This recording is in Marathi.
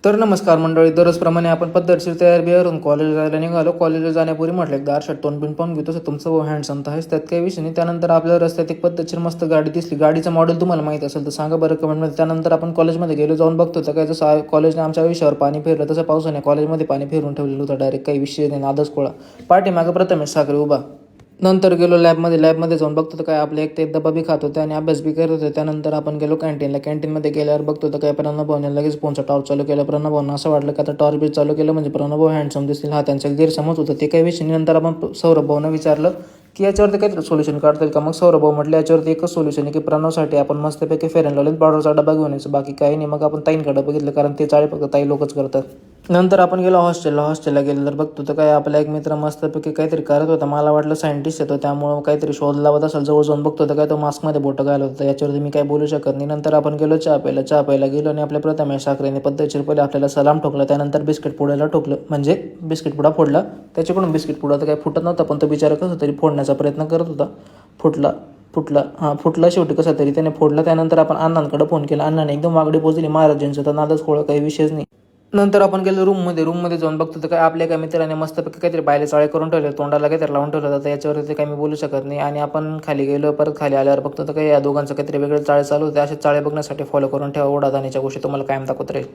तर नमस्कार मंडळी, दररोजप्रमाणे आपण पद्धतशीर तयार बियारून कॉलेजला जायला निघालो. कॉलेजला जाण्यापूर्वी म्हटलं एकदा आरशात तोंड बिन पाहून घेतो, तुमचं हँडसम तर आहेच, त्यात काही विषय नाही. त्यानंतर आपल्याला रस्त्यात एक पद्धतशीर मस्त गाडी दिसली. गाडीचं मॉडेल तुम्हाला माहीत असेल तर सांगा बरं कमेंटमध्ये. त्यानंतर आपण कॉलेजमध्ये गेलो, जाऊन बघतो तर काय जसं कॉलेजने आमच्या आयुष्यावर पाणी फिरलं तसं पावसाने कॉलेजमध्ये पाणी फिरून ठेवलेलं होतं. डायरेक्ट काही विषय नाही, नादच कोळा. पाठीमागं प्रथमेश साखरे उभा. नंतर गेलो लॅबमध्ये जाऊन बघतो तर काय आपले एक ते डबा बी खात होते आणि अभ्यास बी करत होते. त्यानंतर आपण गेलो कॅन्टीनला. कॅन्टीनमध्ये गेल्यावर बघतो तर काय प्रणवभाऊने लगेच फोनचा टॉर्च चालू केला. प्रणवभाऊंना असं वाटलं की आता टॉर्च बी चालू केलं म्हणजे प्रणवभाऊ हँडसम दिसतील. हा त्यांचा गैरसमज होता, ते काही विषय. नंतर आपण सौरभभाऊनं विचारलं की याच्यावरती काहीतरी सोल्युशन काढता येईल का. मग सौरभभाऊ म्हटलं याच्यावरती एकच सोल्युशन आहे की प्रणवसाठी आपण मस्तपैकी फेअर अँड लव्हली पावडरचा डबा घेऊन यायचं, बाकी काही नाही. मग आपण ताईंकडे बघितलं, कारण ते चाळे फक्त ताई लोकच करतात. नंतर आपण गेलो हॉस्टेलला गेलो तर बघतो तर काय आपला एक मित्र मस्तपैकी काहीतरी करत होता. मला वाटलं सायंटिस्ट येतो, त्यामुळं काहीतरी शोध लावत असेल. जवळ जाऊन बघतो तर काय तो मास्कमध्ये बोटं घालत होता. याच्यावरती मी काही बोलू शकत नाही. नंतर आपण गेलो चहा प्यायला गेलो आणि आपल्या प्रथमेश साखरेने पद्धतशीर पहिले आपल्याला सलाम ठोकला. त्यानंतर बिस्किट पुड्याला ठोकलं, म्हणजे बिस्किट पुडा फोडला. त्याच्याकडून बिस्किट पुडा तर काही फुटत नव्हता, पण तो बिचारा कसं तरी फोडण्याचा प्रयत्न करत होता. फुटला शेवटी कसा तरी त्याने फोडला. त्यानंतर आपण अण्णांकडे फोन केला. अण्णाने एकदम वागडी पोचली. महाराजांचं तर नादच खोळं, काही विषयच नाही. नंतर आपण गेलो रूममध्ये जाऊन बघतो तर काय आपल्या एका मित्राने मस्तपैकी काहीतरी बायले चाळे करून ठेवले, तोंडाला काहीतरी लावून ठेवलं होतं. याच्यावरती काही मी बोलू शकत नाही. आणि आपण खाली गेलो, परत खाली आल्यावर बघतो तर काही या दोघांचं काहीतरी वेगळे चाळे चालू होते. असे चाळे बघण्यासाठी फॉलो करून ठेवा. ओढादाणीच्या गोष्टी तुम्हाला कायम दाखवत राहील.